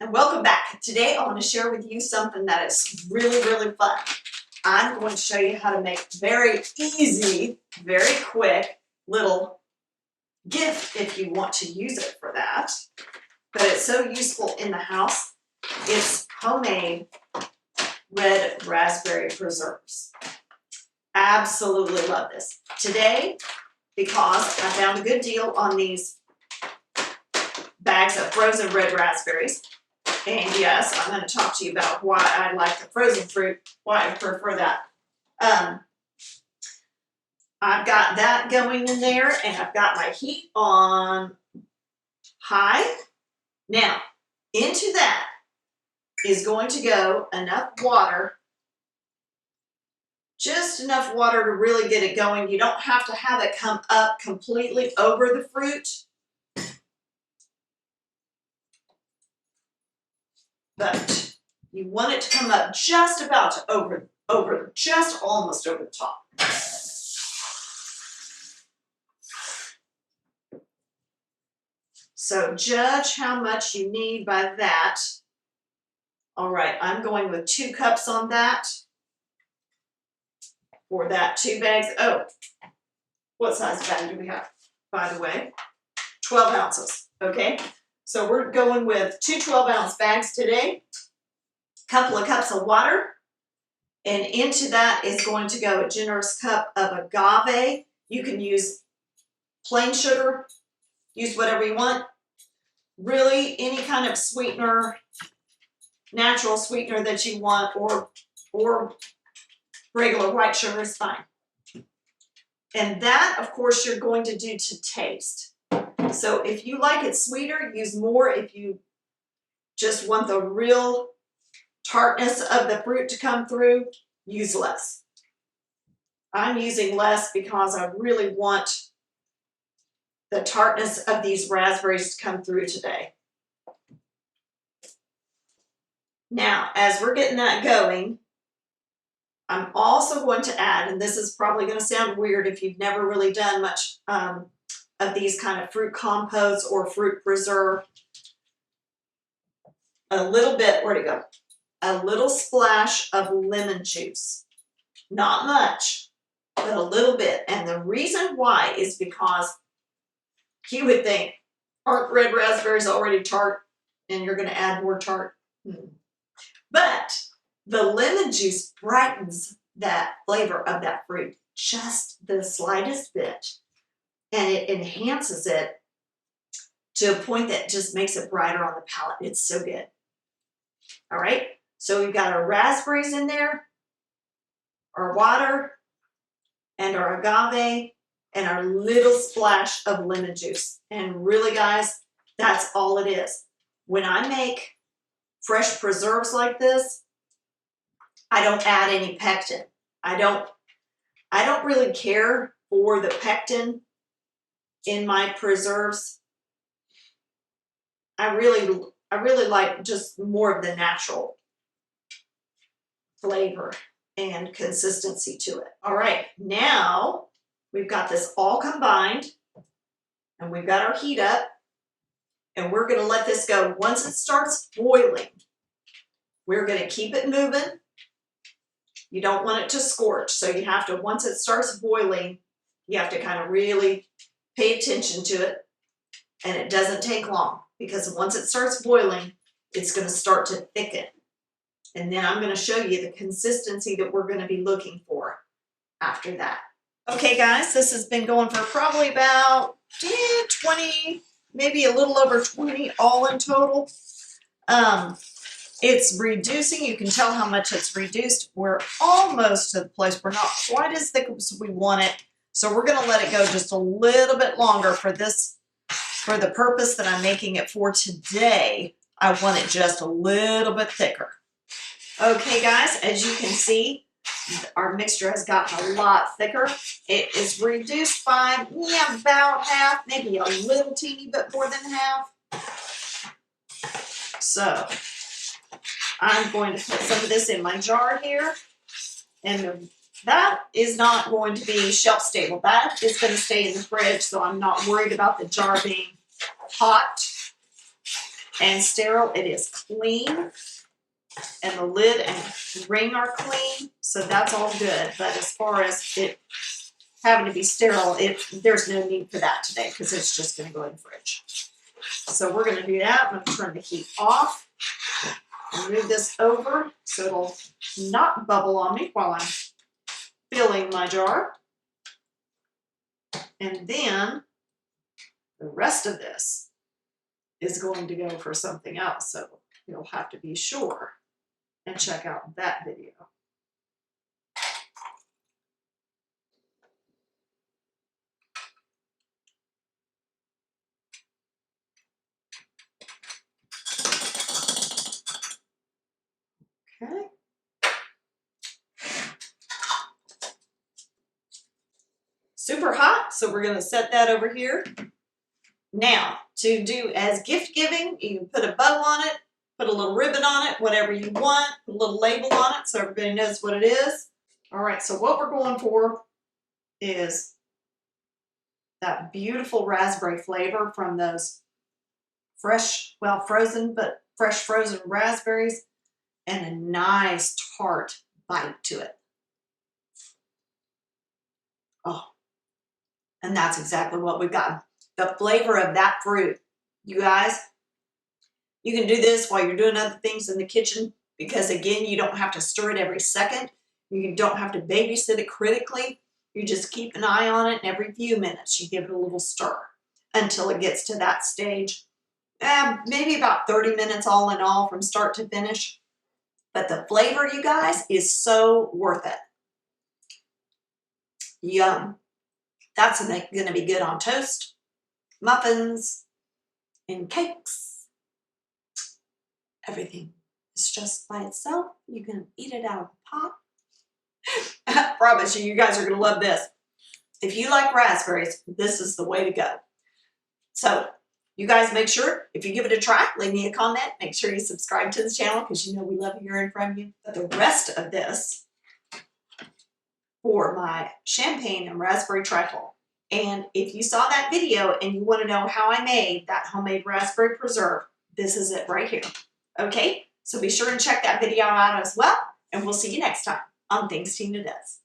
and welcome back. Today I want to share with you something that is really fun. I'm going to show you how to make very easy, very quick little gift if you want to use it for that. But it's so useful in the house. It's homemade red raspberry preserves. Absolutely love this. Today, because I found a good deal on these bags of frozen red raspberries. And yes, I'm going to talk to you about why I like the frozen fruit, why I prefer that. I've got that going in there, and I've got my heat on high. Now, into that is going to go enough water, just enough water to really get it going. You don't have to have it come up completely over the fruit. But you want it to come up just about over, just almost over the top. So judge how much you need by that. All right, I'm going with 2 cups on that for that 2 bags. Oh, what size bag do we have, by the way? 12 ounces, okay? So we're going with 2 12-ounce bags today, a couple of cups of water, and into that is going to go a generous cup of agave. You can use plain sugar, use whatever you want. Really, any kind of sweetener, natural sweetener that you want, or regular white sugar is fine. And that, of course, you're going to do to taste. So if you like it sweeter, use more. If you just want the real tartness of the fruit to come through, use less. I'm using less because I really want the tartness of these raspberries to come through today. Now, as we're getting that going, I'm also going to add, and this is probably going to sound weird if you've never really done much of these kind of fruit compotes or fruit preserve, a little bit, where'd it go? A little splash of lemon juice. Not much, but a little bit. And the reason why is because you would think, aren't red raspberries already tart and you're going to add more tart? But the lemon juice brightens that flavor of that fruit just the slightest bit. And it enhances it to a point that just makes it brighter on the palate. It's so good. All right, so we've got our raspberries in there, our water, and our agave, and our little splash of lemon juice. And really, guys, that's all it is. When I make fresh preserves like this, I don't add any pectin. I don't really care for the pectin in my preserves. I really like just more of the natural flavor and consistency to it. All right, now we've got this all combined, and we've got our heat up, and we're going to let this go. Once it starts boiling, we're going to keep it moving. You don't want it to scorch, so you have to, once it starts boiling, you have to kind of really pay attention to it, and it doesn't take long because once it starts boiling, it's going to start to thicken. And then I'm going to show you the consistency that we're going to be looking for after that. Okay, guys, this has been going for probably about 20, maybe a little over 20 all in total. It's reducing. You can tell how much it's reduced. We're almost to the place. We're not quite as thick as we want it. So we're going to let it go just a little bit longer for this, for the purpose that I'm making it for today. I want it just a little bit thicker. Okay, guys, as you can see, our mixture has gotten a lot thicker. It is reduced by, about half, maybe a little teeny bit more than half. So I'm going to put some of this in my jar here, and that is not going to be shelf stable. That is going to stay in the fridge, so I'm not worried about the jar being hot. and sterile. It is clean, and the lid and ring are clean, so that's all good. But as far as it having to be sterile, there's no need for that today because it's just going to go in the fridge. So we're going to do that. I'm going to turn the heat off and move this over so it'll not bubble on me while I'm filling my jar. And then the rest of this is going to go for something else. So you'll have to be sure and check out that video. Okay. Super hot, so we're going to set that over here. Now, to do as gift giving, you can put a bow on it, put a little ribbon on it, whatever you want, put a little label on it so everybody knows what it is. All right, so what we're going for is that beautiful raspberry flavor from those fresh, well, frozen, but fresh frozen raspberries, and a nice tart bite to it. Oh, and that's exactly what we've got. The flavor of that fruit. You guys, you can do this while you're doing other things in the kitchen because, again, you don't have to stir it every second. You don't have to babysit it critically. You just keep an eye on it, and every few minutes you give it a little stir until it gets to that stage. Maybe about 30 minutes all in all from start to finish. But the flavor, you guys, is so worth it. Yum. That's going to be good on toast, muffins, and cakes. Everything is just by itself. You can eat it out of the pot. I promise you, you guys are going to love this. If you like raspberries, this is the way to go. So you guys make sure, if you give it a try, leave me a comment. Make sure you subscribe to the channel because you know we love hearing from you. But the rest of this for my champagne and raspberry trifle. And if you saw that video and you want to know how I made that homemade raspberry preserve, this is it right here. Okay, so be sure and check that video out as well. And we'll see you next time on Things Tina Does.